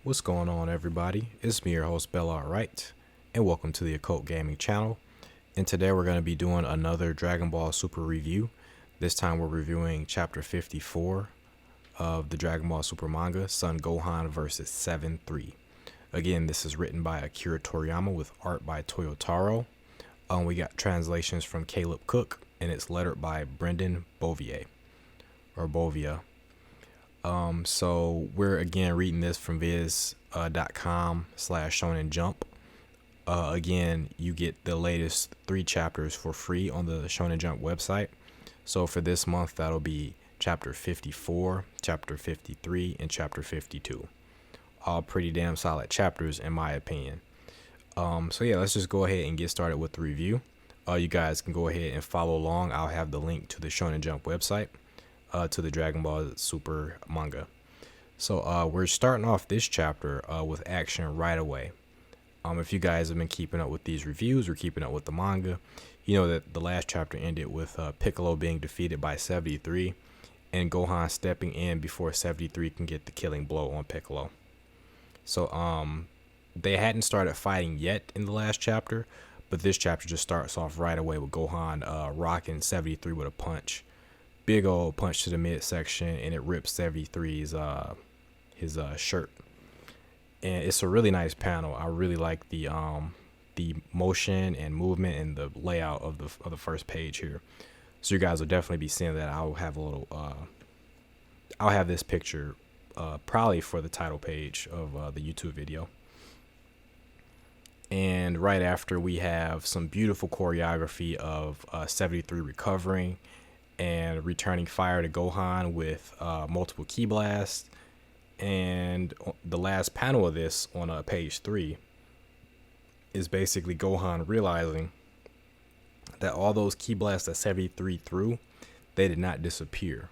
What's going on, everybody? It's me, your host, Bella Wright, and welcome to the Occult Gaming channel. And today we're going to be doing another Dragon Ball Super review. This time we're reviewing Chapter 54 of the Dragon Ball Super manga, Son Gohan vs. 7-3. Again, this is written by Akira Toriyama with art by Toyotaro. We got translations from Caleb Cook, and it's lettered by Brendan Bovia. So we're again reading this from viz.com/Shonen Jump. Again, you get the latest 3 chapters for free on the Shonen Jump website. So for this month, that'll be chapter 54, chapter 53, and chapter 52. All pretty damn solid chapters in my opinion. So yeah, let's just go ahead and get started with the review. You guys can go ahead and follow along. I'll have the link to the Shonen Jump website. To the Dragon Ball Super manga. So we're starting off this chapter with action right away. If you guys have been keeping up with these reviews or keeping up with the manga, you know that the last chapter ended with Piccolo being defeated by 73 and Gohan stepping in before 73 can get the killing blow on Piccolo. So they hadn't started fighting yet in the last chapter, but this chapter just starts off right away with Gohan rocking 73 with a punch. Big old punch to the midsection, and it rips 73's his shirt. And it's a really nice panel. I really like the motion and movement and the layout of the first page here. So you guys will definitely be seeing that. I'll have this picture probably for the title page of the YouTube video. And right after, we have some beautiful choreography of 73 recovering and returning fire to Gohan with multiple ki blasts. And the last panel of this on page 3 is basically Gohan realizing that all those ki blasts that 73 threw, they did not disappear.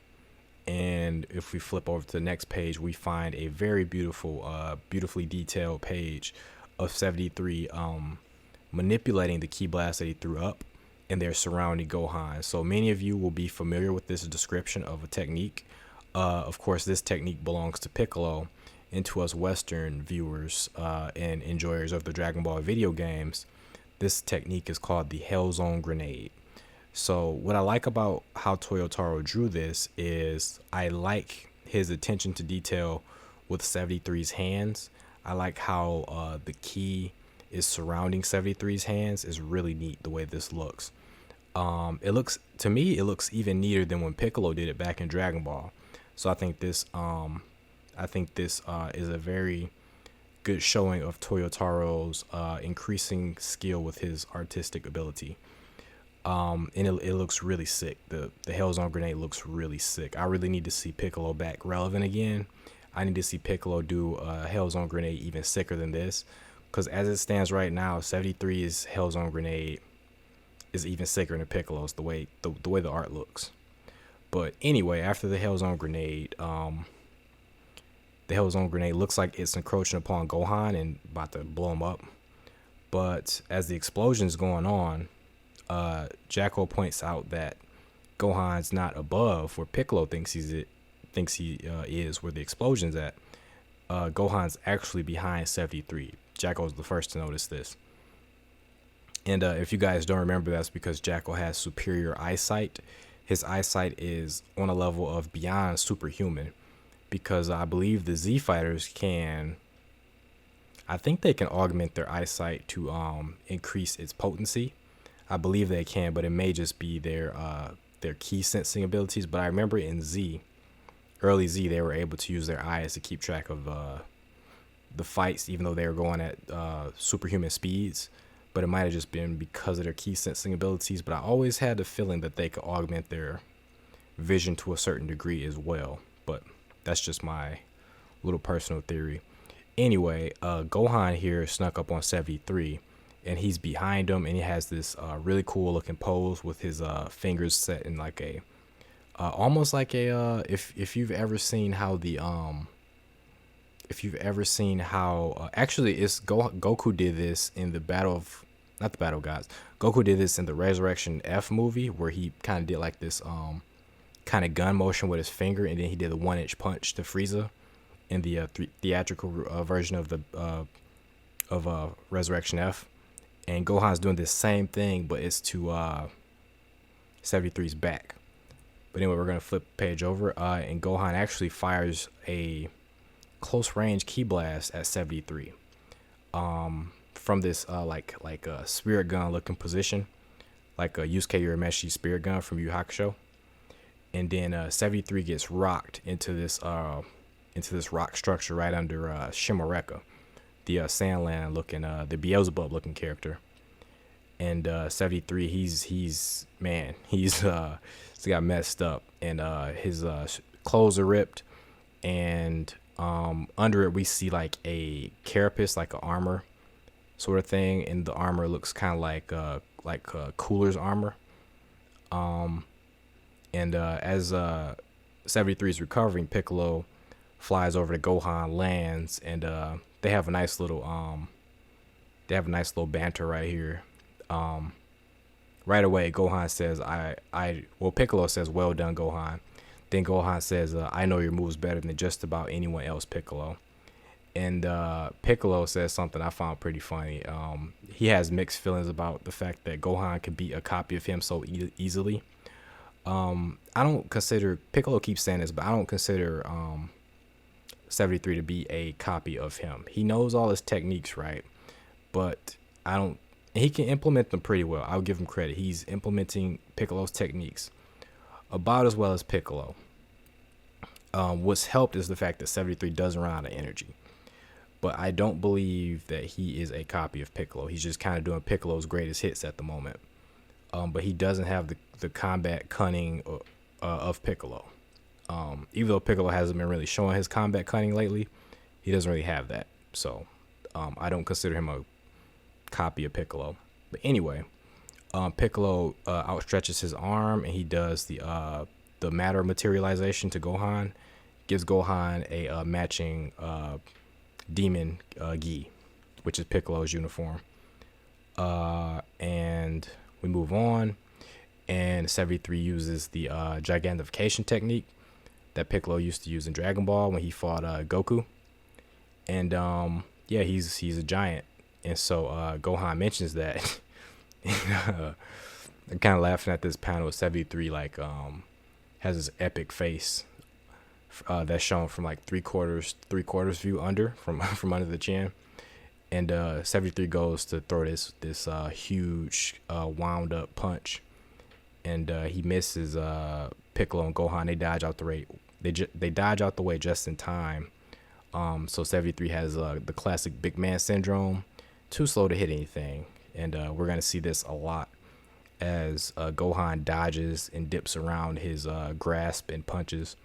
And if we flip over to the next page, we find a very beautiful, beautifully detailed page of 73 manipulating the ki blast that he threw up, and they're surrounding Gohan. So many of you will be familiar with this description of a technique. Of course, this technique belongs to Piccolo, and to us Western viewers and enjoyers of the Dragon Ball video games, this technique is called the Hell Zone Grenade. So what I like about how Toyotaro drew this is I like his attention to detail with 73's hands. I like how the ki is surrounding 73's hands. Is really neat the way this looks. It looks even neater than when Piccolo did it back in Dragon Ball. So I think this is a very good showing of Toyotaro's increasing skill with his artistic ability. And it looks really sick. The Hell Zone Grenade looks really sick. I really need to see Piccolo back relevant again. I need to see Piccolo do a Hell Zone Grenade even sicker than this. Because as it stands right now, 73's Hell Zone Grenade is even sicker than Piccolo's, the way the art looks. But anyway, after the Hell Zone Grenade, looks like it's encroaching upon Gohan and about to blow him up. But as the explosion's going on, Jacko points out that Gohan's not above where Piccolo thinks he is, where the explosion's at. Gohan's actually behind 73. Jacko's the first to notice this. And if you guys don't remember, that's because Jacko has superior eyesight. His eyesight is on a level of beyond superhuman, because I believe the Z fighters can augment their eyesight to increase its potency. I believe they can, but it may just be their ki sensing abilities. But I remember in early Z, they were able to use their eyes to keep track of the fights, even though they were going at superhuman speeds. But it might have just been because of their ki sensing abilities. But I always had the feeling that they could augment their vision to a certain degree as well. But that's just my little personal theory. Anyway, Gohan here snuck up on 73, and he's behind him, and he has this really cool looking pose with his fingers set in like a almost like a if you've ever seen how actually it's Goku did this in the not the Battle of Gods. Goku did this in the Resurrection F movie, where he kind of did like this kind of gun motion with his finger, and then he did a 1-inch punch to Frieza. in the theatrical version of the Resurrection F, and Gohan's doing this same thing, but it's to 73's back. But anyway, we're gonna flip the page over, and Gohan actually fires a close range ki blast at 73, from this like a spirit gun looking position, like a Yusuke Urameshi spirit gun from Yu Hakusho. And then 73 gets rocked into this rock structure right under Shimoreka, the Sandland looking, the Beelzebub looking character. And 73, he's got messed up, and his clothes are ripped, and under it we see like a carapace, like a armor sort of thing, and the armor looks kind of like Cooler's armor. And as 73 is recovering, Piccolo flies over to Gohan, lands, and they have a nice little banter right here. Right away, Gohan says, Piccolo says, "Well done, Gohan." Then Gohan says, "I know your moves better than just about anyone else, Piccolo." And Piccolo says something I found pretty funny. He has mixed feelings about the fact that Gohan could be a copy of him so easily. I don't consider, Piccolo keeps saying this, but I don't consider 73 to be a copy of him. He knows all his techniques, right? But he can implement them pretty well. I'll give him credit. He's implementing Piccolo's techniques about as well as Piccolo. What's helped is the fact that 73 doesn't run out of energy. But I don't believe that he is a copy of Piccolo. He's just kind of doing Piccolo's greatest hits at the moment. But he doesn't have the combat cunning of Piccolo. Even though Piccolo hasn't been really showing his combat cunning lately, he doesn't really have that. So I don't consider him a copy of Piccolo. But anyway, Piccolo outstretches his arm, and he does the matter materialization to Gohan, gives Gohan a matching demon gi, which is Piccolo's uniform. And we move on, and 73 uses the gigantification technique that Piccolo used to use in Dragon Ball when he fought Goku. And he's a giant, and so Gohan mentions that. I'm kind of laughing at this panel of 73, like has this epic face that's shown from like three quarters view under from under the chin. And 73 goes to throw this huge wound up punch, and he misses Piccolo and Gohan. They dodge out the way. They dodge out the way just in time. So 73 has the classic big man syndrome, too slow to hit anything, and we're gonna see this a lot as Gohan dodges and dips around his grasp and punches.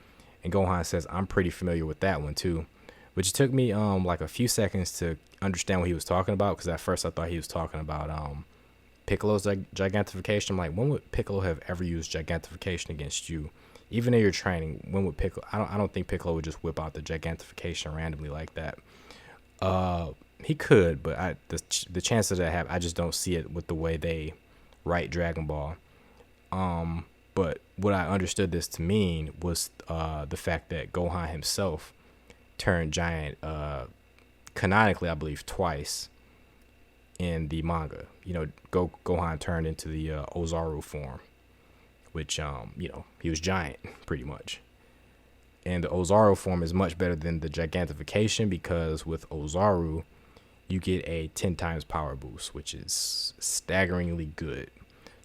And Gohan says, "I'm pretty familiar with that one too," which took me like a few seconds to understand what he was talking about, because at first I thought he was talking about Piccolo's gigantification. I'm like, when would Piccolo have ever used gigantification against you? Even in your training, when would Piccolo? I don't think Piccolo would just whip out the gigantification randomly like that. He could, but the chances that have, I just don't see it with the way they write Dragon Ball. But what I understood this to mean was the fact that Gohan himself turned giant canonically, I believe, twice in the manga. Gohan turned into the Ozaru form, which he was giant pretty much. And the Ozaru form is much better than the gigantification, because with Ozaru you get a 10 times power boost, which is staggeringly good.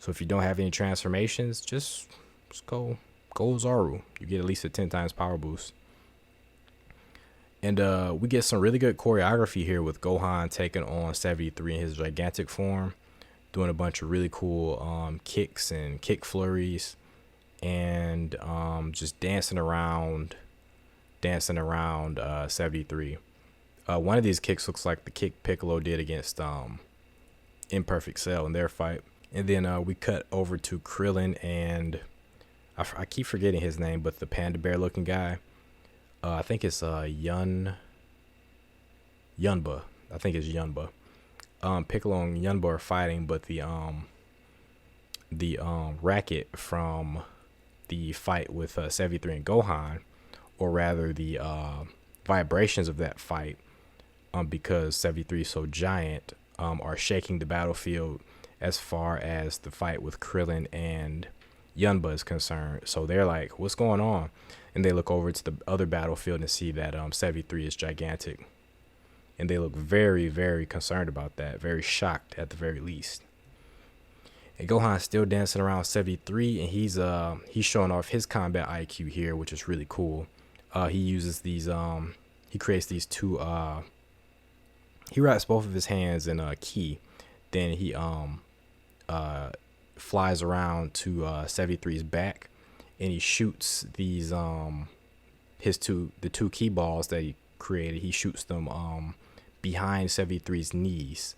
So if you don't have any transformations, just go Ozaru. You get at least a 10 times power boost. And we get some really good choreography here with Gohan taking on 73 in his gigantic form, doing a bunch of really cool kicks and kick flurries, and just dancing around 73. One of these kicks looks like the kick Piccolo did against Imperfect Cell in their fight. And then we cut over to Krillin and I keep forgetting his name, but the panda bear looking guy. I think it's Yunba. I think it's Yunba. Piccolo and Yunba are fighting, but the racket from the fight with 73 and Gohan, or rather the vibrations of that fight, because 73 is so giant, are shaking the battlefield as far as the fight with Krillin and Yunba is concerned. So they're like, what's going on? And they look over to the other battlefield and see that 73 is gigantic. And they look very, very concerned about that, very shocked at the very least. And Gohan's still dancing around 73, and he's showing off his combat IQ here, which is really cool. He uses these he creates these two he wraps both of his hands in a ki. Then he flies around to 73's back, and he shoots these the two key balls that he created. He shoots them behind 73's knees,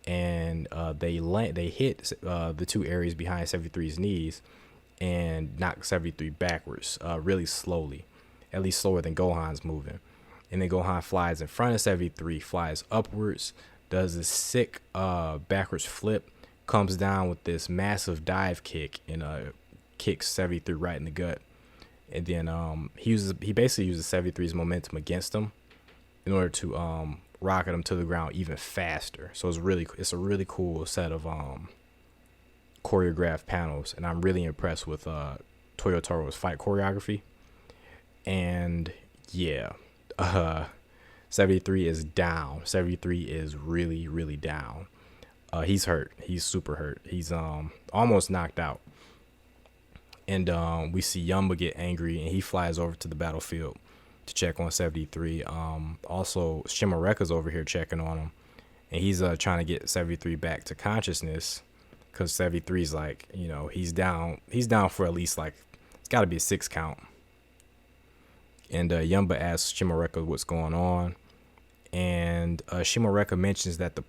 and they hit the two areas behind 73's knees and knock 73 backwards really slowly, at least slower than Gohan's moving. And then Gohan flies in front of 73, flies upwards, does this sick backwards flip, comes down with this massive dive kick, and kicks 73 right in the gut. And then he basically uses 73's momentum against him in order to rocket him to the ground even faster. So it's a really cool set of choreographed panels, and I'm really impressed with Toyotaro's fight choreography. And yeah, 73 is down. 73 is really, really down. He's hurt. He's super hurt. He's almost knocked out. And we see Yumba get angry, and he flies over to the battlefield to check on 73. Also, Shimareka's over here checking on him, and he's trying to get 73 back to consciousness, because 73's like, he's down for at least, like, it's got to be a 6 count. And Yumba asks Shimareka what's going on, and Shimareka mentions that the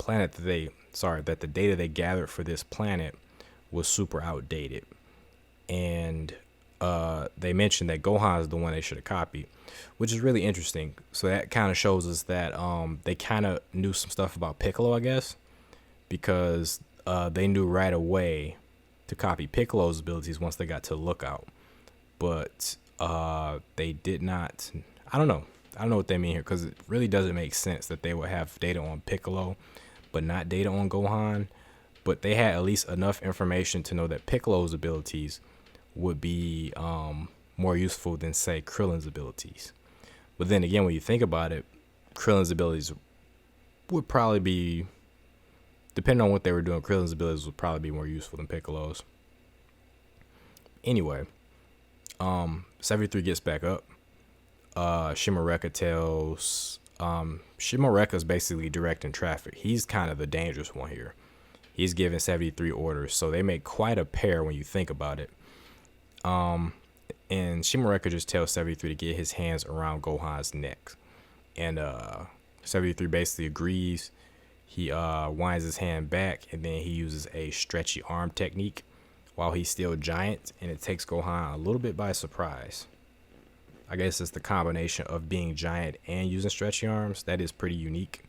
data they gathered for this planet was super outdated, and they mentioned that Gohan is the one they should have copied, which is really interesting. So that kind of shows us that they kind of knew some stuff about Piccolo, I guess, because they knew right away to copy Piccolo's abilities once they got to the lookout. But they did not. I don't know what they mean here, because it really doesn't make sense that they would have data on Piccolo but not data on Gohan. But they had at least enough information to know that Piccolo's abilities would be more useful than, say, Krillin's abilities. But then again, when you think about it, Krillin's abilities would probably be, depending on what they were doing, Krillin's abilities would probably be more useful than Piccolo's. Anyway, 73 gets back up. Shimareka tells Shimareka's basically directing traffic. He's kind of the dangerous one here. He's giving 73 orders, so they make quite a pair when you think about it. And Shimareka just tells 73 to get his hands around Gohan's neck, and 73 basically agrees. He winds his hand back, and then he uses a stretchy arm technique while he's still giant, and it takes Gohan a little bit by surprise. I guess it's the combination of being giant and using stretchy arms that is pretty unique.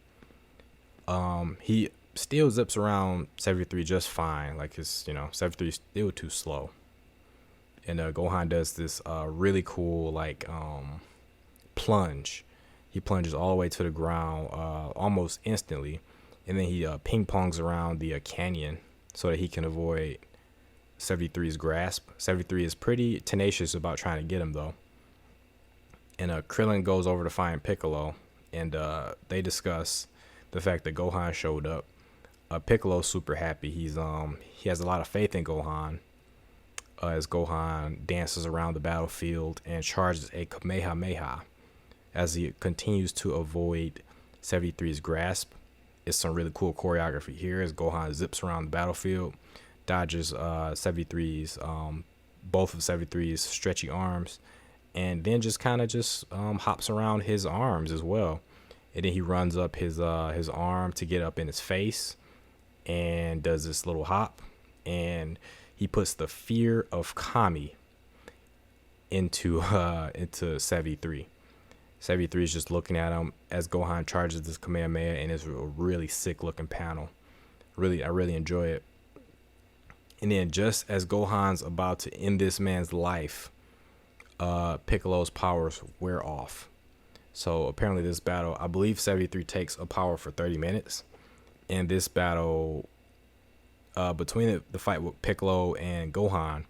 He still zips around 73 just fine, like 73 is still too slow. And Gohan does this really cool plunge. He plunges all the way to the ground almost instantly, and then he ping pongs around the canyon so that he can avoid 73's grasp. 73 is pretty tenacious about trying to get him, though. And Krillin goes over to find Piccolo, and they discuss the fact that Gohan showed up. Piccolo's super happy. He has a lot of faith in Gohan, as Gohan dances around the battlefield and charges a Kamehameha as he continues to avoid 73's grasp. It's some really cool choreography here as Gohan zips around the battlefield, dodges 73's both of 73's stretchy arms, and then just kind of hops around his arms as well. And then he runs up his arm to get up in his face and does this little hop, and he puts the fear of Kami into 73. 73 is just looking at him as Gohan charges this Kamehameha, and it's a really sick looking panel. I really enjoy it. And then just as Gohan's about to end this man's life, Piccolo's powers wear off. So apparently this battle, I believe 73 takes a power for 30 minutes. And this battle, between the fight with Piccolo and Gohan,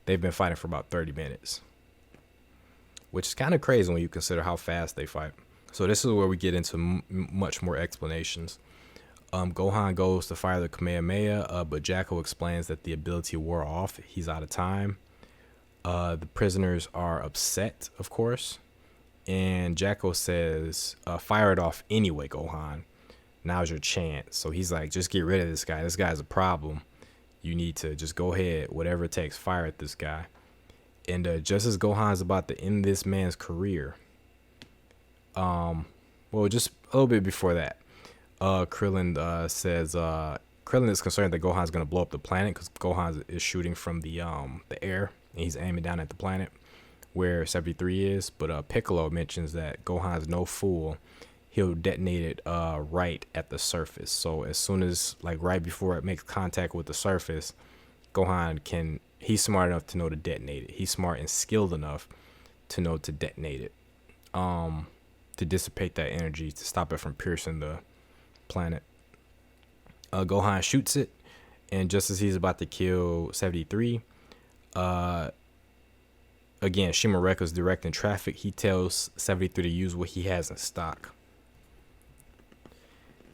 they've been fighting for about 30 minutes, which is kind of crazy when you consider how fast they fight. So this is where we get into much more explanations. Gohan goes to fire the Kamehameha, but Jacko explains that the ability wore off. He's out of time. The prisoners are upset, of course. And Jacko says, fire it off anyway, Gohan. Now's your chance. So he's like, just get rid of this guy. This guy's a problem. You need to just go ahead, whatever it takes, fire at this guy. And just as Gohan's about to end this man's career, well, just a little bit before that, Krillin says Krillin is concerned that Gohan's gonna blow up the planet because Gohan is shooting from the air and he's aiming down at the planet where 73 is. But Piccolo mentions that Gohan's no fool. He'll detonate it right at the surface. So as soon as, like, right before it makes contact with the surface, he's smart enough to know to detonate it. He's smart and skilled enough to know to detonate it, to dissipate that energy, to stop it from piercing the planet. Gohan shoots it, and just as he's about to kill 73, again, Shimareka's directing traffic. He tells 73 to use what he has in stock.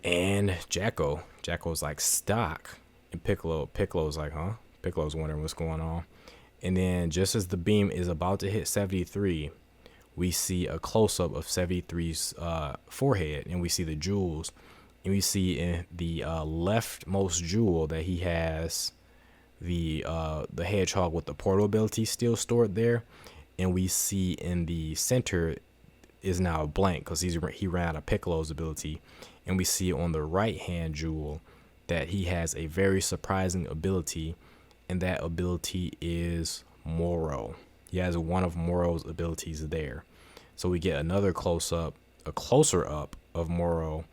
And Jacko's like, stock? And Piccolo's like, huh? Piccolo's wondering what's going on. And then just as the beam is about to hit 73, we see a close-up of 73's forehead, and we see the jewels. And we see in the leftmost jewel that he has the hedgehog with the portal ability still stored there. And we see in the center is now blank because he ran out of Piccolo's ability. And we see on the right hand jewel that he has a very surprising ability, and that ability is Moro. He has one of Moro's abilities there. So we get another a closer up of Moro,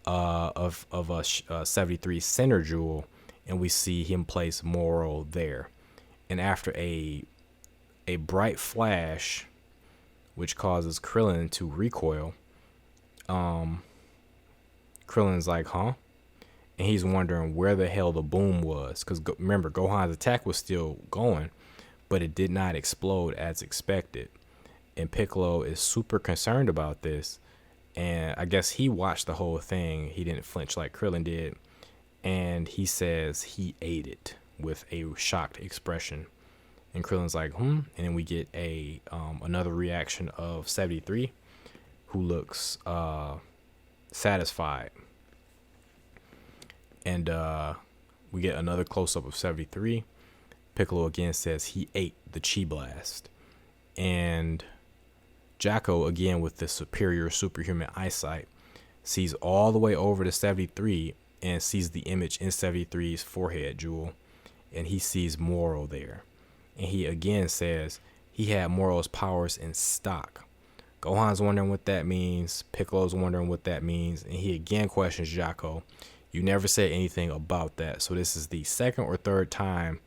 of a 73 center jewel, and we see him place Moro there. And after a bright flash, which causes Krillin to recoil, Krillin's like, huh? And he's wondering where the hell the boom was. Because remember, Gohan's attack was still going, but it did not explode as expected. And Piccolo is super concerned about this. And I guess he watched the whole thing. He didn't flinch like Krillin did. And he says he ate it with a shocked expression. And Krillin's like, And then we get another reaction of 73, who looks satisfied. And we get another close-up of 73. Piccolo again says he ate the Chi Blast. And Jacko, again with the superior superhuman eyesight, sees all the way over to 73 and sees the image in 73's forehead jewel. And he sees Moro there. And he again says he had Moro's powers in stock. Gohan's wondering what that means. Piccolo's wondering what that means. And he again questions Jacko. You never said anything about that. So this is the second or third time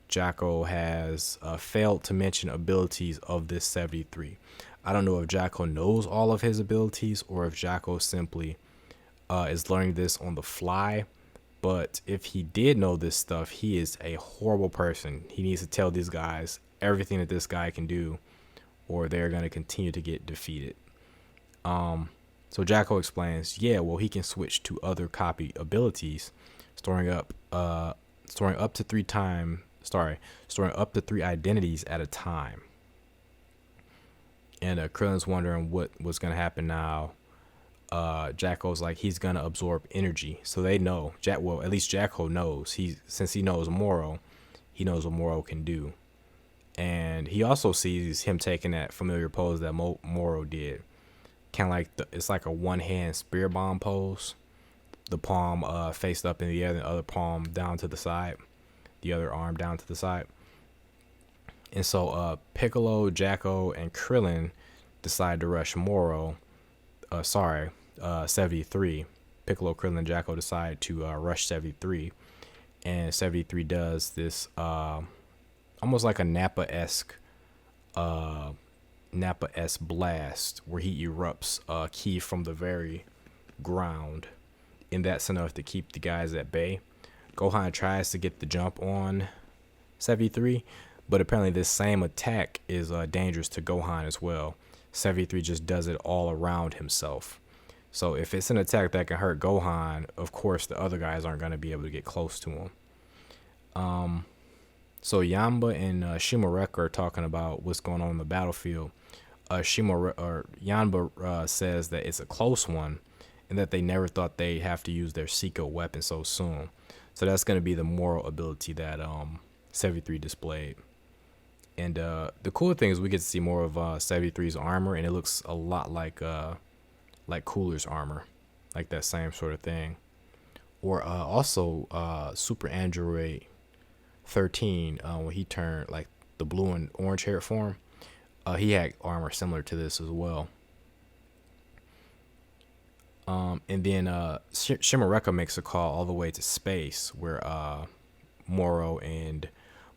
Jacko has failed to mention abilities of this 73. I don't know if Jacko knows all of his abilities or if Jacko simply is learning this on the fly. But if he did know this stuff, he is a horrible person. He needs to tell these guys everything that this guy can do, or they're going to continue to get defeated. So Jacko explains, he can switch to other copy abilities, storing up to three identities at a time. And Krillin's wondering what was going to happen now. Jacko's like, he's going to absorb energy. So they know, at least Jacko knows. Since he knows Moro, he knows what Moro can do. And he also sees him taking that familiar pose that Moro did. Kind of like it's like a one-hand spear bomb pose. The palm faced up in the air, the other palm down to the side, the other arm down to the side. And so Piccolo, Jacko, and Krillin decide to rush Moro. 73. Piccolo, Krillin, Jacko decide to rush 73. And 73 does this almost like a Nappa-esque Nappa S Blast, where he erupts ki from the very ground, and that's enough to keep the guys at bay. Gohan tries to get the jump on 73, but apparently this same attack is dangerous to Gohan as well. 73 just does it all around himself. So if it's an attack that can hurt Gohan, of course the other guys aren't going to be able to get close to him. So Yamba and Shimareka are talking about what's going on the battlefield. Yamba says that it's a close one, and that they never thought they'd have to use their secret weapon so soon. So that's going to be the moral ability that 73 displayed. And the cool thing is we get to see more of 73's armor, and it looks a lot like Cooler's armor, like that same sort of thing. Or also Super Android 13, when he turned like the blue and orange hair form, he had armor similar to this as well. And then Shimareka makes a call all the way to space, where Moro and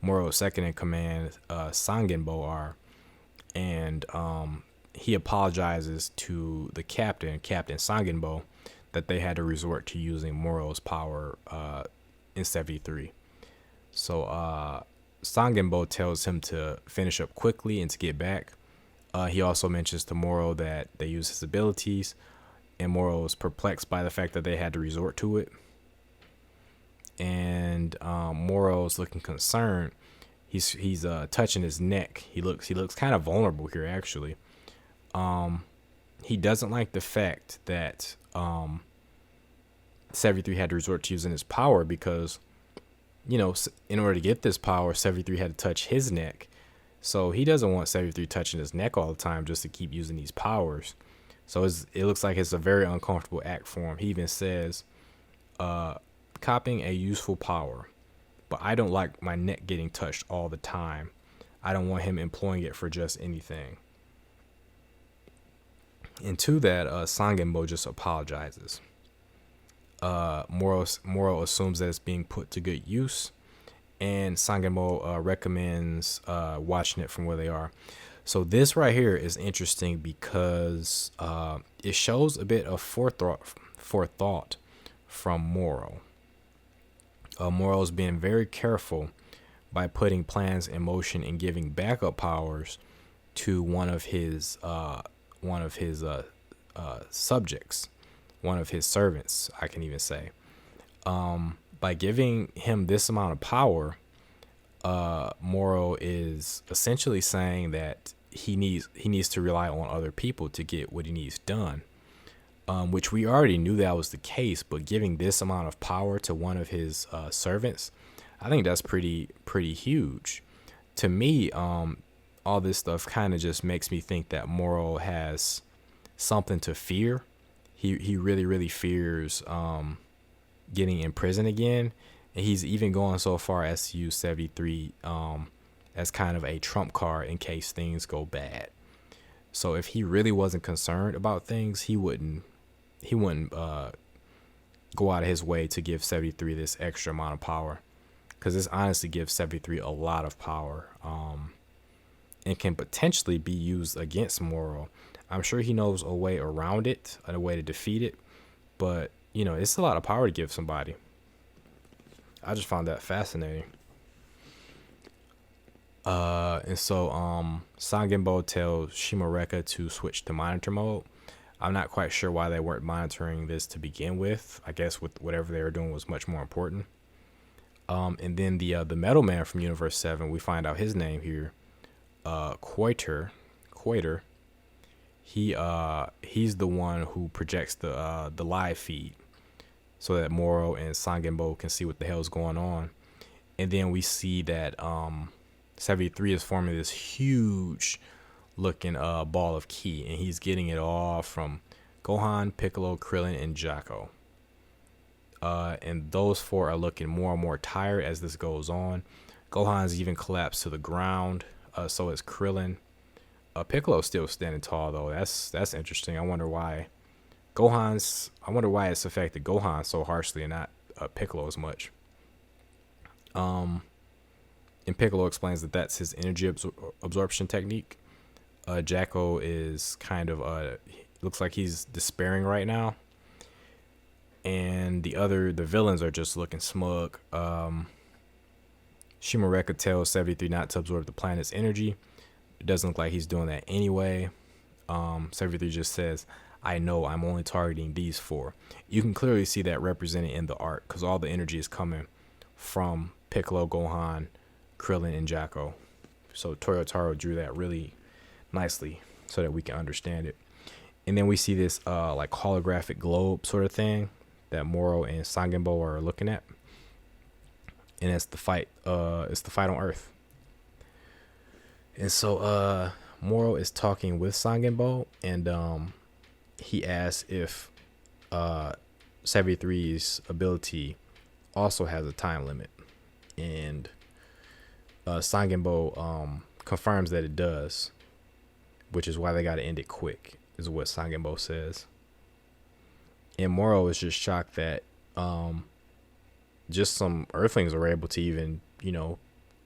Moro's second in command, Sangenbo, are, and he apologizes to the Captain Sangenbo, that they had to resort to using Moro's power in 73. So Sangenbo tells him to finish up quickly and to get back. He also mentions to Moro that they use his abilities, and Moro is perplexed by the fact that they had to resort to it. And Moro's looking concerned. He's touching his neck. He looks kind of vulnerable here, actually. He doesn't like the fact that 73 had to resort to using his power, because, you know, in order to get this power, 73 had to touch his neck. So he doesn't want 73 touching his neck all the time just to keep using these powers. So it looks like it's a very uncomfortable act for him. He even says, copying a useful power, but I don't like my neck getting touched all the time. I don't want him employing it for just anything. And to that, Sangenbo just apologizes. Moro assumes that it's being put to good use, and Sangenbo recommends watching it from where they are. So this right here is interesting because it shows a bit of forethought from Moro. Moro's being very careful by putting plans in motion and giving backup powers to one of his subjects, one of his servants, I can even say. By giving him this amount of power, Moro is essentially saying that he needs to rely on other people to get what he needs done, which we already knew that was the case. But giving this amount of power to one of his servants, I think that's pretty huge. To me, all this stuff kind of just makes me think that Moro has something to fear. He really fears getting in prison again. And he's even going so far as to use 73 as kind of a trump card in case things go bad. So if he really wasn't concerned about things, he wouldn't go out of his way to give 73 this extra amount of power, because this honestly gives 73 a lot of power, and can potentially be used against Moro. I'm sure he knows a way around it, a way to defeat it, but you know, it's a lot of power to give somebody. I just found that fascinating. And so Sangenbo tells Shimareka to switch to monitor mode. I'm not quite sure why they weren't monitoring this to begin with. I guess with whatever they were doing was much more important. And then the Metal Man from Universe 7, we find out his name here, Quater. He's the one who projects the live feed, so that Moro and Sangenbo can see what the hell is going on. And then we see that 73 is forming this huge looking ball of ki, and he's getting it all from Gohan, Piccolo, Krillin, and Jaco. And those four are looking more and more tired as this goes on. Gohan's even collapsed to the ground. So is Krillin. Piccolo's still standing tall though. That's interesting. I wonder why it's affected Gohan so harshly and not Piccolo as much. And Piccolo explains that that's his energy absorption technique. Jacko is kind of looks like he's despairing right now, and the villains are just looking smug. Shimareka tells 73 not to absorb the planet's energy. It doesn't look like he's doing that anyway. 73 just says, I know, I'm only targeting these four. You can clearly see that represented in the art because all the energy is coming from Piccolo, Gohan, Krillin, and Jacko. So Toyotaro drew that really nicely so that we can understand it. And then we see this like holographic globe sort of thing that Moro and Sangenbo are looking at. And it's the fight on Earth. And so Moro is talking with Sangenbo, and he asks if 73's ability also has a time limit. And Sangenbo confirms that it does, which is why they got to end it quick, is what Sangenbo says. And Moro is just shocked that just some Earthlings are able to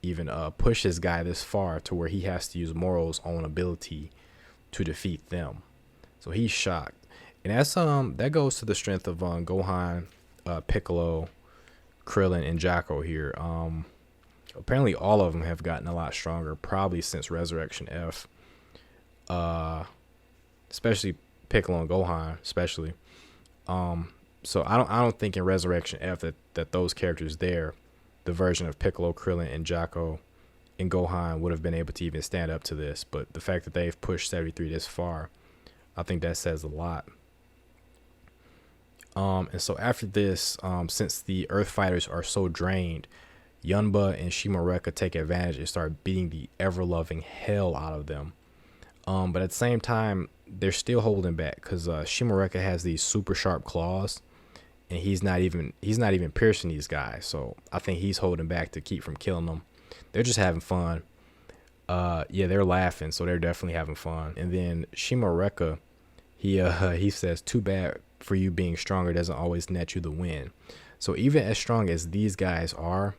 even push this guy this far to where he has to use Moro's own ability to defeat them. So he's shocked. And that's that goes to the strength of Gohan, Piccolo, Krillin, and Jacko here. Apparently all of them have gotten a lot stronger, probably since Resurrection F. Especially Piccolo and Gohan, especially. So I don't think in Resurrection F that those characters there, the version of Piccolo, Krillin, and Jacko and Gohan would have been able to even stand up to this. But the fact that they've pushed 73 this far, I think that says a lot. And so after this, since the Earth fighters are so drained, Yunba and Shimareka take advantage and start beating the ever-loving hell out of them. But at the same time, they're still holding back because Shimareka has these super sharp claws, and he's not even piercing these guys. So I think he's holding back to keep from killing them. They're just having fun. They're laughing, so they're definitely having fun. And then Shimareka, he says, "Too bad for you being stronger doesn't always net you the win." So even as strong as these guys are,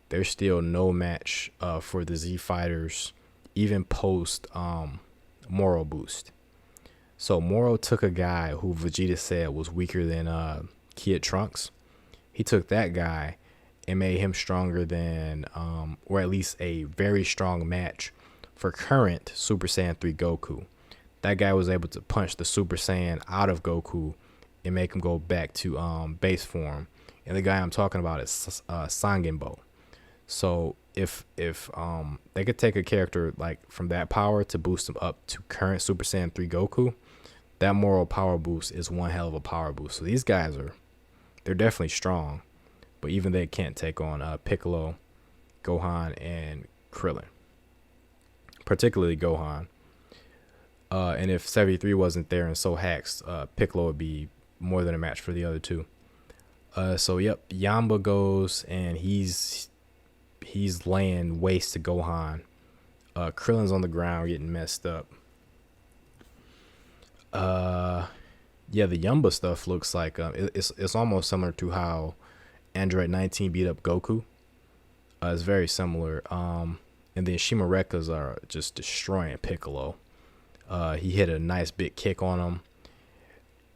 they're still no match for the Z fighters, even post Moro boost. So Moro took a guy who Vegeta said was weaker than Kid Trunks. He took that guy and made him stronger than, or at least a very strong match for current Super Saiyan 3 Goku. That guy was able to punch the Super Saiyan out of Goku and make him go back to base form. And the guy I'm talking about is Sangenbo. So if they could take a character like from that power to boost him up to current Super Saiyan 3 Goku, that Moro power boost is one hell of a power boost. So these guys they're definitely strong, but even they can't take on Piccolo, Gohan, and Krillin. Particularly Gohan. And if 73 wasn't there and so hacks, Piccolo would be more than a match for the other two. Yamba goes and he's laying waste to Gohan. Krillin's on the ground getting messed up. The Yamba stuff looks like it's almost similar to how Android 19 beat up Goku. It's very similar. And then Shimareka's are just destroying Piccolo. He hit a nice big kick on him.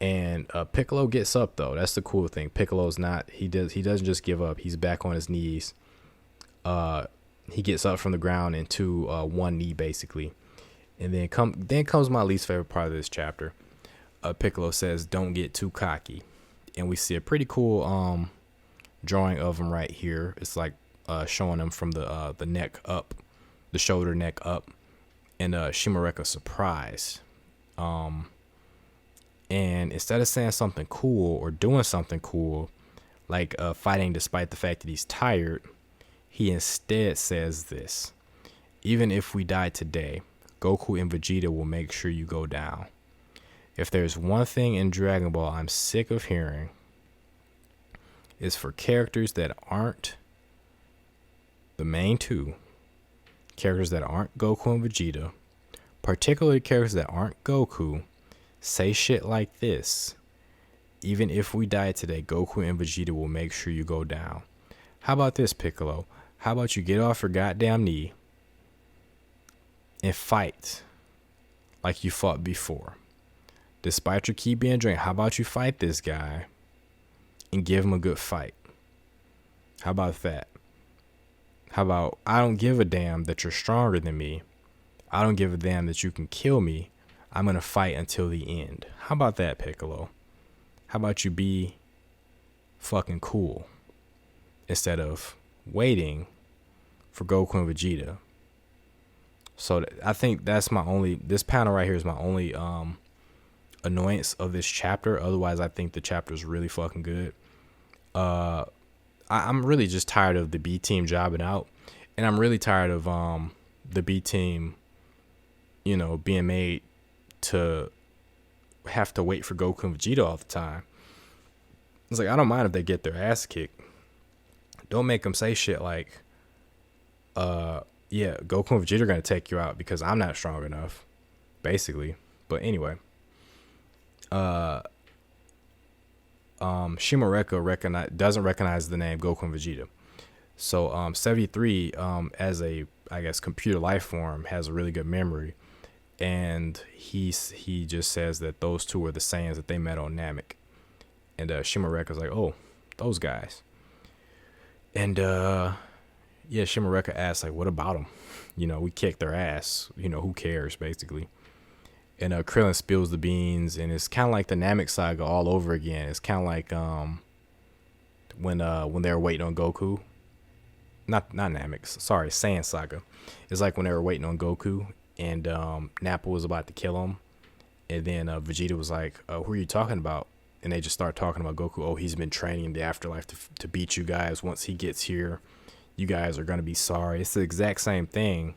And Piccolo gets up though. That's the cool thing. Piccolo's he doesn't just give up. He's back on his knees. He gets up from the ground into one knee basically. And then comes my least favorite part of this chapter. Piccolo says, "Don't get too cocky," and we see a pretty cool drawing of him right here. It's like showing him from the neck up, the shoulder neck up, and Shimareka surprised. And instead of saying something cool or doing something cool, like fighting despite the fact that he's tired, he instead says this: "Even if we die today, Goku and Vegeta will make sure you go down. If there's one thing in Dragon Ball I'm sick of hearing, it's for characters that aren't the main two, characters that aren't Goku and Vegeta, particularly characters that aren't Goku, say shit like this. Even if we die today, Goku and Vegeta will make sure you go down. How about this, Piccolo? How about you get off your goddamn knee and fight like you fought before. Despite your ki being drained, how about you fight this guy and give him a good fight? How about that? How about, I don't give a damn that you're stronger than me. I don't give a damn that you can kill me. I'm going to fight until the end. How about that, Piccolo? How about you be fucking cool instead of waiting for Goku and Vegeta? So I think that's this panel right here is my only annoyance of this chapter. Otherwise, I think the chapter is really fucking good. I'm really just tired of the B team jobbing out, and I'm really tired of the B team, being made to have to wait for Goku and Vegeta all the time. It's like, I don't mind if they get their ass kicked. Don't make them say shit like, yeah, Goku and Vegeta are going to take you out because I'm not strong enough, basically. But anyway, Shimoreka doesn't recognize the name Goku and Vegeta. So 73, as a, I guess, computer life form, has a really good memory. And he just says that those two are the Saiyans that they met on Namek. And Shimoreka's like, oh, those guys. And Shimoreka asks, like, what about them? We kicked their ass. Who cares, basically. And Krillin spills the beans, and it's kind of like the Namek saga all over again. It's kind of like when they were waiting on Goku. Not Namek, sorry, Saiyan saga. It's like when they were waiting on Goku, and Nappa was about to kill him. And then Vegeta was like, who are you talking about? And they just start talking about Goku. Oh, he's been training in the afterlife to beat you guys. Once he gets here, you guys are going to be sorry. It's the exact same thing.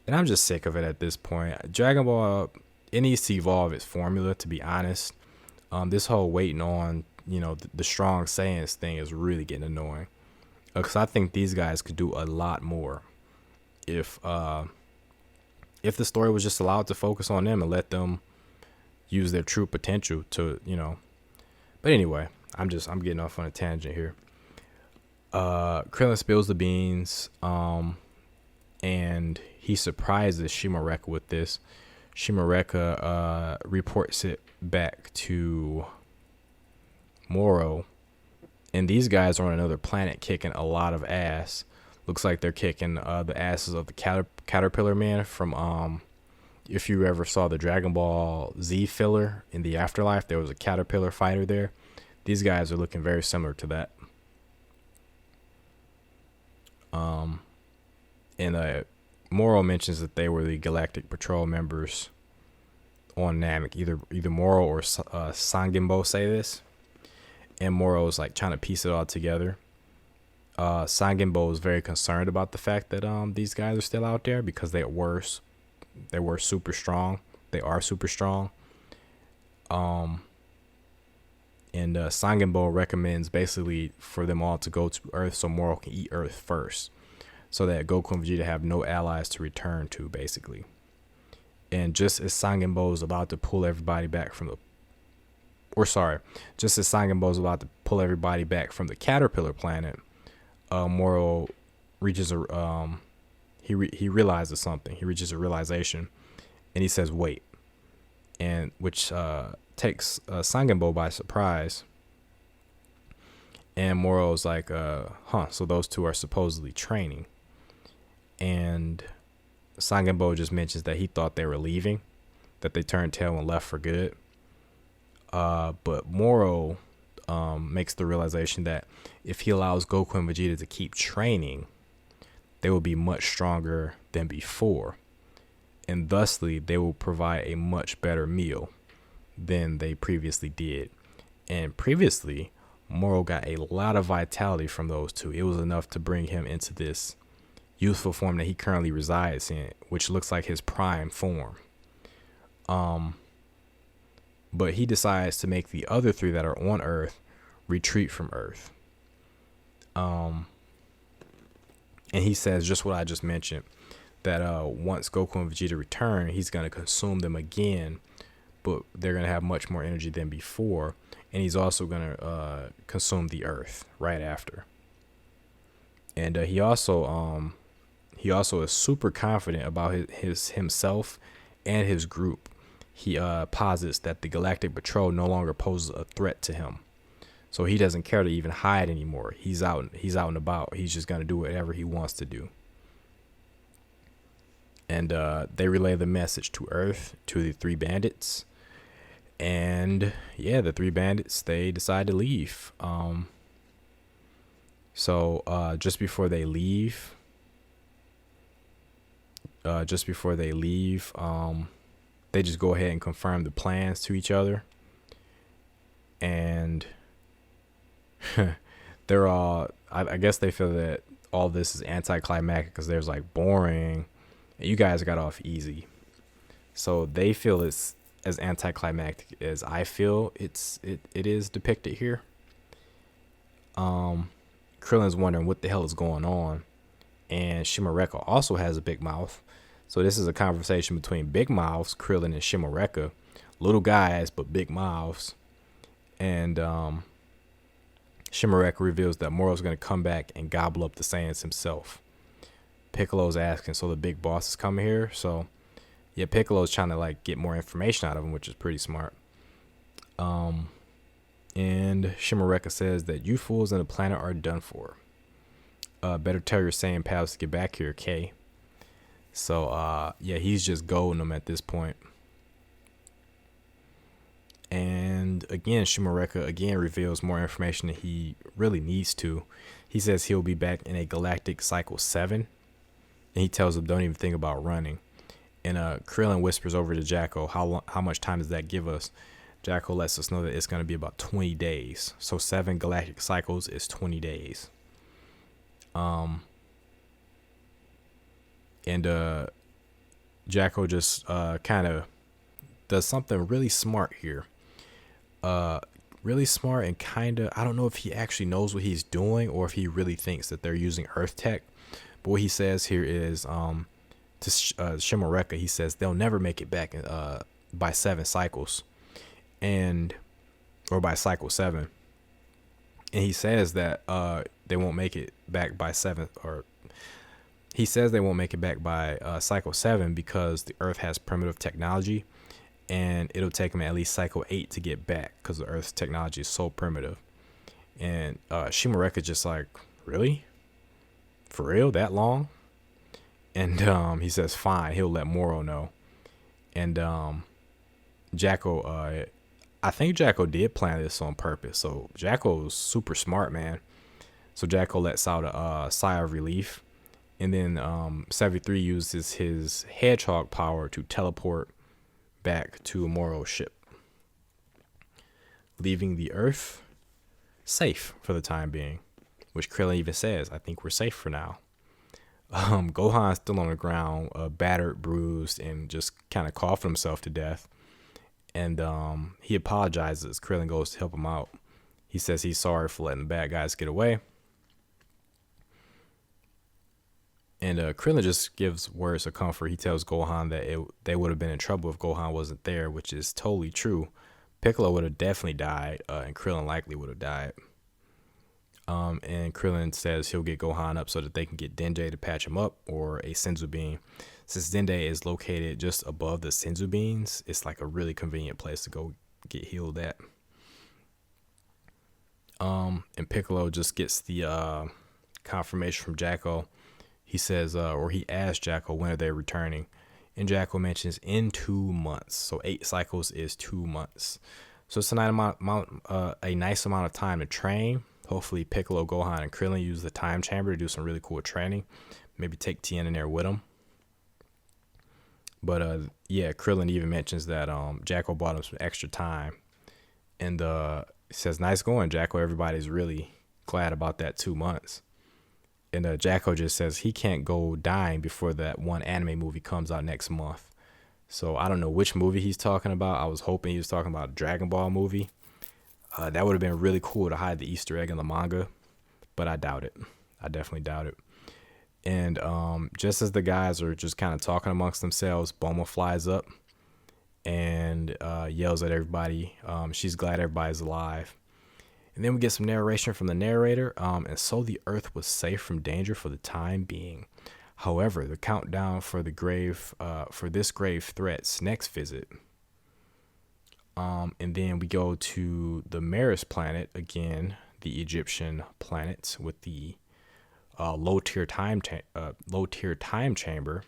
And I'm just sick of it at this point. Dragon Ball, it needs to evolve its formula, to be honest. This whole waiting on, the strong Saiyans thing is really getting annoying. Because I think these guys could do a lot more if the story was just allowed to focus on them and let them use their true potential to, But anyway, I'm getting off on a tangent here. Krillin spills the beans, and he surprises Shimoreka with this. Shimoreka reports it back to Moro, and these guys are on another planet kicking a lot of ass. Looks like they're kicking the asses of the Caterpillar Man from if you ever saw the Dragon Ball Z filler in the afterlife, there was a Caterpillar fighter there. These guys are looking very similar to that. And Moro mentions that they were the Galactic Patrol members on Namek. Either Moro or Sangenbo say this, and Moro is like trying to piece it all together. Sangenbo is very concerned about the fact that these guys are still out there because they were super strong. They are super strong. And Sangenbo recommends basically for them all to go to Earth so Moro can eat Earth first, so that Goku and Vegeta have no allies to return to, basically. And just as Sangenbo is about to pull everybody back from the Caterpillar planet, Moro reaches he realizes something. He reaches a realization, and he says, "Wait," and which takes Sangenbo by surprise. And Moro's like, so those two are supposedly training. And Sangenbo just mentions that he thought they were leaving, that they turned tail and left for good. But Moro makes the realization that if he allows Goku and Vegeta to keep training, they will be much stronger than before. And thusly, they will provide a much better meal than they previously did. And previously, Moro got a lot of vitality from those two. It was enough to bring him into this youthful form that he currently resides in, which looks like his prime form. But he decides to make the other three that are on Earth retreat from Earth. And he says just what I just mentioned, that once Goku and Vegeta return, he's going to consume them again, but they're going to have much more energy than before. And he's also going to consume the Earth right after. And he also is super confident about himself and his group. he posits that the Galactic Patrol no longer poses a threat to him. So he doesn't care to even hide anymore. He's out and about. He's just going to do whatever he wants to do. And they relay the message to Earth, to the three bandits. And yeah, the three bandits, they decide to leave. So just before they leave, they just go ahead and confirm the plans to each other. And they're all, I guess they feel that all this is anticlimactic because there's like boring. You guys got off easy. So they feel it's as anticlimactic as I feel it is depicted here. Krillin's wondering what the hell is going on. And Shimareka also has a big mouth. So this is a conversation between big mouths, Krillin and Shimareka. Little guys, but big mouths. And Shimareka reveals that Moro's going to come back and gobble up the Saiyans himself. Piccolo's asking, so the big boss is coming here? So, yeah, Piccolo's trying to, like, get more information out of him, which is pretty smart. And Shimareka says that you fools on the planet are done for. Better tell your Saiyan pals to get back here, K. So, yeah, he's just goading them at this point. And again, Shimareka again reveals more information that he really needs to. He says he'll be back in a galactic cycle 7. And he tells them, don't even think about running. And Krillin whispers over to Jacko, how much time does that give us? Jacko lets us know that it's going to be about 20 days. So 7 galactic cycles is 20 days. And Jacko just kind of does something really smart here. Really smart and kind of, I don't know if he actually knows what he's doing or if he really thinks that they're using Earth tech. But what he says here is to Shimareka, he says they'll never make it back by 7 cycles. Or by cycle 7. And he says that they won't make it back by 7, or he says they won't make it back by cycle 7 because the Earth has primitive technology, and it'll take them at least cycle 8 to get back because the Earth's technology is so primitive. And Shimareka just like, really? For real? That long? And he says, fine, he'll let Moro know. And Jacko, I think Jacko did plan this on purpose. So Jacko's super smart, man. So Jacko lets out a sigh of relief. And then 73 uses his hedgehog power to teleport back to Moro's ship, leaving the Earth safe for the time being, which Krillin even says, I think we're safe for now. Gohan's still on the ground, battered, bruised, and just kind of coughing himself to death. And he apologizes. Krillin goes to help him out. He says he's sorry for letting the bad guys get away. And Krillin just gives words of comfort. He tells Gohan that they would have been in trouble if Gohan wasn't there, which is totally true. Piccolo would have definitely died, and Krillin likely would have died. And Krillin says he'll get Gohan up so that they can get Dende to patch him up, or a Senzu bean. Since Dende is located just above the Senzu beans, it's like a really convenient place to go get healed at. And Piccolo just gets the confirmation from Jacko. He says, or he asks Jacko, when are they returning? And Jacko mentions in 2 months. So 8 cycles is 2 months. So it's a nice amount of time to train. Hopefully Piccolo, Gohan, and Krillin use the time chamber to do some really cool training. Maybe take Tien in there with them. But yeah, Krillin even mentions that Jacko bought him some extra time. And he says, nice going, Jacko. Everybody's really glad about that 2 months. And Jacko just says he can't go dying before that one anime movie comes out next month. So I don't know which movie he's talking about. I was hoping he was talking about a Dragon Ball movie. That would have been really cool to hide the Easter egg in the manga. But I doubt it. I definitely doubt it. And just as the guys are just kind of talking amongst themselves, Bulma flies up and yells at everybody. She's glad everybody's alive. And then we get some narration from the narrator. And so the Earth was safe from danger for the time being. However, the countdown for this grave threat's next visit And then we go to the Maris planet again, the Egyptian planet with the low tier time chamber.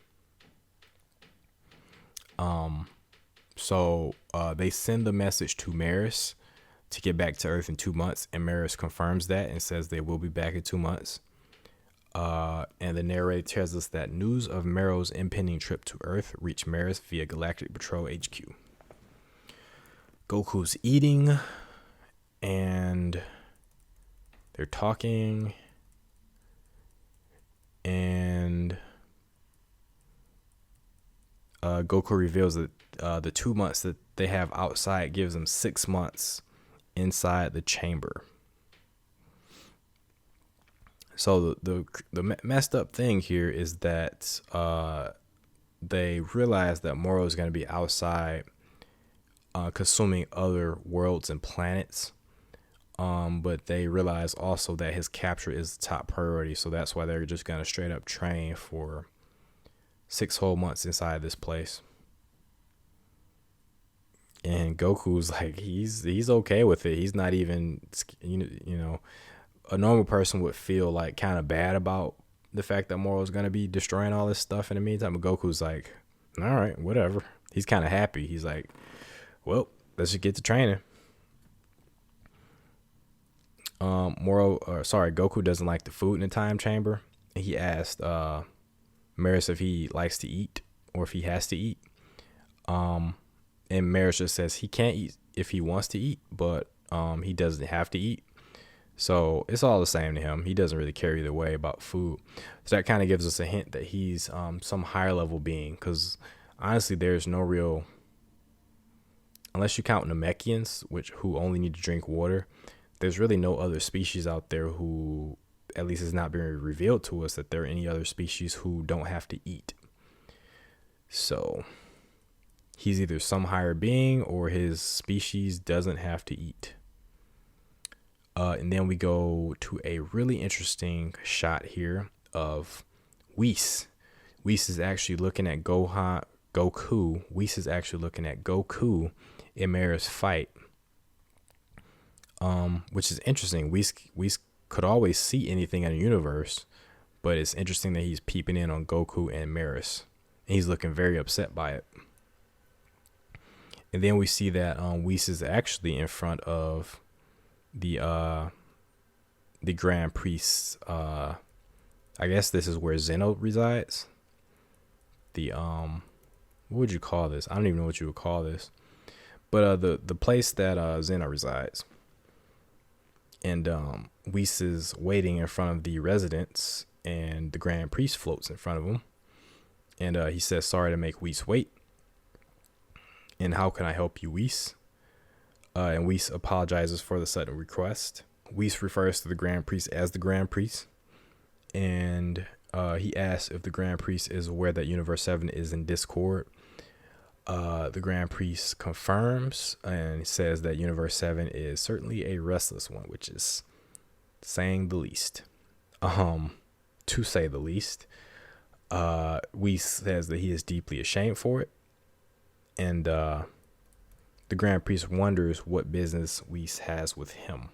So they send the message to Maris to get back to Earth in 2 months, and Maris confirms that and says they will be back in 2 months. And the narrator tells us that news of Mero's impending trip to Earth reached Maris via Galactic Patrol HQ. Goku's eating, and they're talking, and Goku reveals that the 2 months that they have outside gives them 6 months inside the chamber. So the messed up thing here is that they realize that Moro is going to be outside consuming other worlds and planets. But they realize also that his capture is the top priority. So that's why they're just going to straight up train for 6 whole months inside this place. And Goku's like, he's okay with it. He's not even, you know, a normal person would feel like kind of bad about the fact that Moro's going to be destroying all this stuff in the meantime. But Goku's like, all right, whatever. He's kind of happy. He's like, well, let's just get to training. Goku doesn't like the food in the time chamber. He asked Maris if he likes to eat or if he has to eat. And Maris just says he can't eat if he wants to eat, but he doesn't have to eat. So it's all the same to him. He doesn't really care either way about food. So that kind of gives us a hint that he's some higher level being. Because honestly, there's no real, unless you count Namekians, who only need to drink water, there's really no other species out there who, at least it's not been revealed to us that there are any other species who don't have to eat. So he's either some higher being or his species doesn't have to eat. And then we go to a really interesting shot here of Whis. Whis is actually looking at Goku. Whis is actually looking at Goku in Mera's fight. Which is interesting. Whis could always see anything in the universe, but it's interesting that he's peeping in on Goku and Maris. And he's looking very upset by it. And then we see that Whis is actually in front of the Grand Priest. I guess this is where Zeno resides. What would you call this? I don't even know what you would call this. But the place that Zeno resides. And Whis is waiting in front of the residence, and the Grand Priest floats in front of him. And he says, sorry to make Whis wait. And how can I help you, Whis? And Whis apologizes for the sudden request. Whis refers to the Grand Priest as the Grand Priest. And he asks if the Grand Priest is aware that Universe 7 is in discord. The Grand Priest confirms and says that Universe 7 is certainly a restless one, which is saying the least. To say the least. Whis says that he is deeply ashamed for it. And the Grand Priest wonders what business Whis has with him.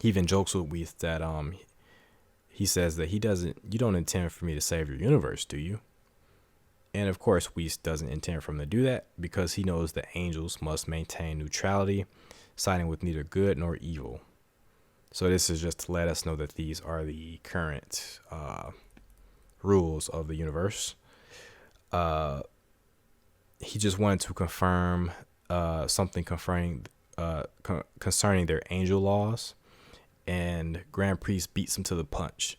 He even jokes with Whis that he says that you don't intend for me to save your universe, do you? And of course, Whis doesn't intend for him to do that because he knows that angels must maintain neutrality, siding with neither good nor evil. So this is just to let us know that these are the current rules of the universe. He just wanted to confirm something concerning their angel laws. And Grand Priest beats him to the punch.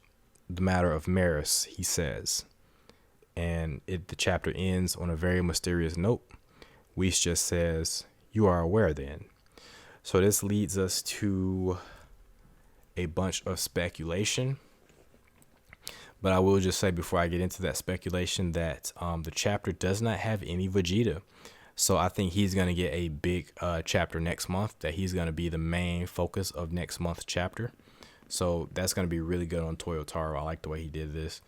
The matter of Maris, he says. And the chapter ends on a very mysterious note. Whis just says, you are aware then. So this leads us to a bunch of speculation. But I will just say before I get into that speculation that the chapter does not have any Vegeta. So I think he's going to get a big chapter next month, that he's going to be the main focus of next month's chapter. So that's going to be really good on Toyotaro. I like the way he did this.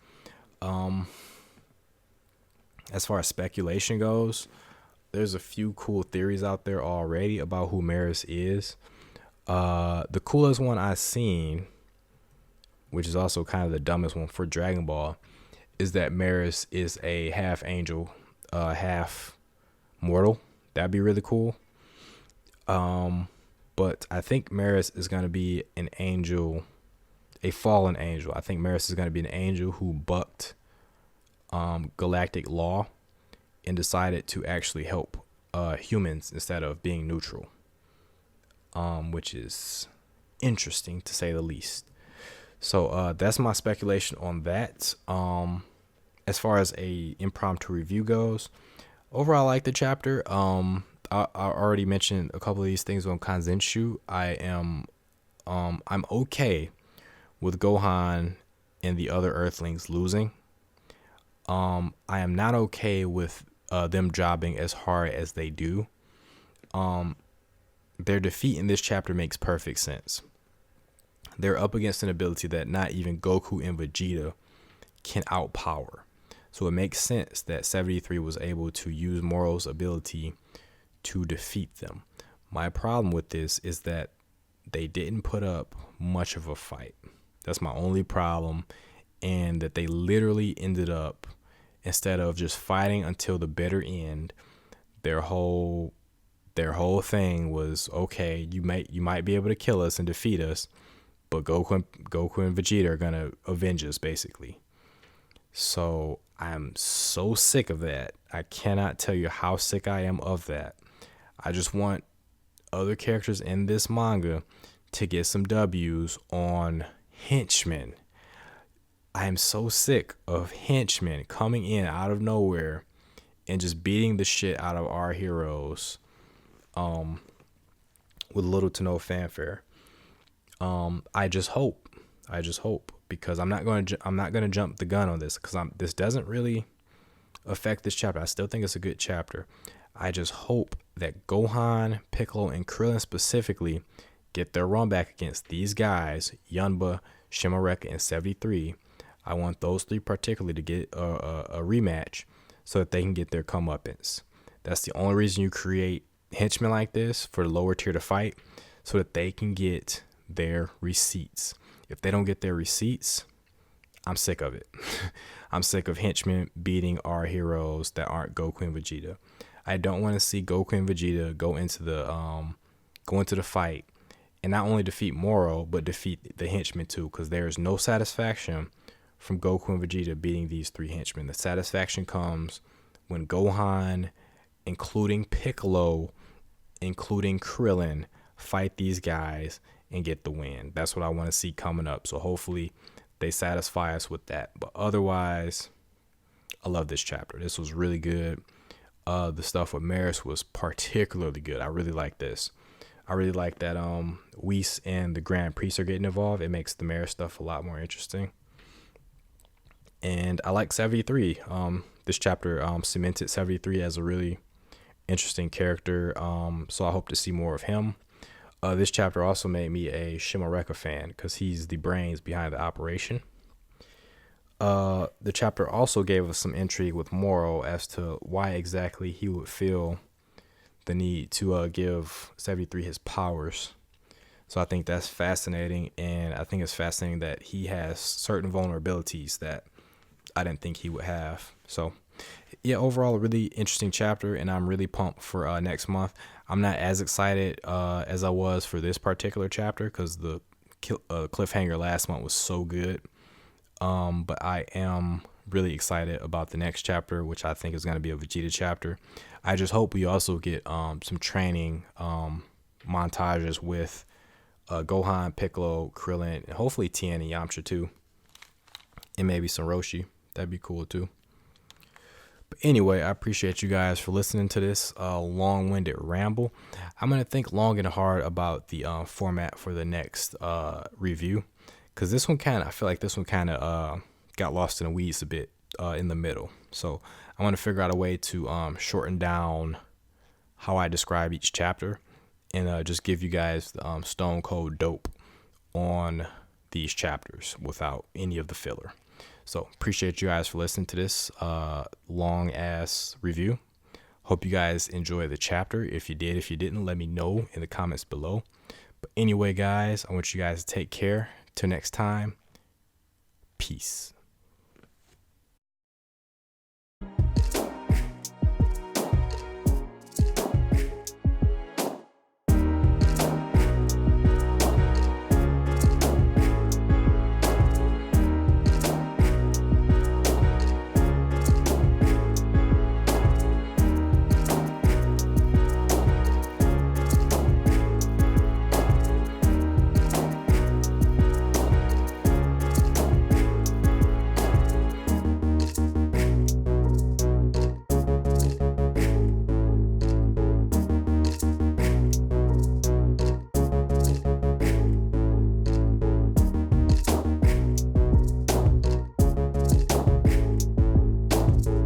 As far as speculation goes, there's a few cool theories out there already about who Maris is. The coolest one I've seen, which is also kind of the dumbest one for Dragon Ball, is that Maris is a half angel, half mortal. That'd be really cool. But I think Maris is going to be an angel, a fallen angel. I think Maris is going to be an angel who bucked galactic law and decided to actually help humans instead of being neutral, which is interesting to say the least. So that's my speculation on that. As far as a impromptu review goes, overall, I like the chapter. I already mentioned a couple of these things on Kanzenshu. I'm okay with Gohan and the other Earthlings losing. I am not okay with them jobbing as hard as they do. Their defeat in this chapter makes perfect sense. They're up against an ability that not even Goku and Vegeta can outpower. So it makes sense that 73 was able to use Moro's ability to defeat them. My problem with this is that they didn't put up much of a fight. That's my only problem. And that they literally ended up, instead of just fighting until the bitter end, their whole thing was, okay, you might be able to kill us and defeat us, but Goku and Vegeta are gonna avenge us, basically. So I'm so sick of that. I cannot tell you how sick I am of that. I just want other characters in this manga to get some W's on henchmen. I am so sick of henchmen coming in out of nowhere and just beating the shit out of our heroes with little to no fanfare. I just hope, because I'm not going to jump the gun on this, because this doesn't really affect this chapter. I still think it's a good chapter. I just hope that Gohan, Piccolo, and Krillin specifically get their run back against these guys, Yunba, Shimareka, and 73. I want those three particularly to get a rematch so that they can get their comeuppance. That's the only reason you create henchmen like this, for the lower tier to fight, so that they can get their receipts. If they don't get their receipts, I'm sick of it. I'm sick of henchmen beating our heroes that aren't Goku and Vegeta. I don't want to see Goku and Vegeta go into the fight and not only defeat Moro, but defeat the henchmen too, because there is no satisfaction from Goku and Vegeta beating these three henchmen. The satisfaction comes when Gohan, including Piccolo, including Krillin, fight these guys and get the win. That's what I want to see coming up. So hopefully they satisfy us with that. But otherwise, I love this chapter. This was really good. The stuff with Maris was particularly good. I really like this. I really like that Whis and the Grand Priest are getting involved. It makes the Maris stuff a lot more interesting. And I like 73. This chapter cemented 73 as a really interesting character. So I hope to see more of him. This chapter also made me a Shimareka fan because he's the brains behind the operation. The chapter also gave us some intrigue with Moro as to why exactly he would feel the need to give 73 his powers. So I think that's fascinating, and I think it's fascinating that he has certain vulnerabilities that I didn't think he would have. So yeah, overall a really interesting chapter, and I'm really pumped for next month. I'm not as excited as I was for this particular chapter because the cliffhanger last month was so good. But I am really excited about the next chapter, which I think is going to be a Vegeta chapter. I just hope we also get some training montages with Gohan, Piccolo, Krillin, and hopefully Tien and Yamcha too, and maybe some Roshi. That'd be cool too. But anyway, I appreciate you guys for listening to this long-winded ramble. I'm going to think long and hard about the format for the next review, because this one I feel like this one kind of got lost in the weeds a bit in the middle. So I want to figure out a way to shorten down how I describe each chapter and just give you guys stone cold dope on these chapters without any of the filler. So appreciate you guys for listening to this long ass review. Hope you guys enjoy the chapter. If you did, if you didn't, let me know in the comments below. But anyway, guys, I want you guys to take care. Till next time, peace.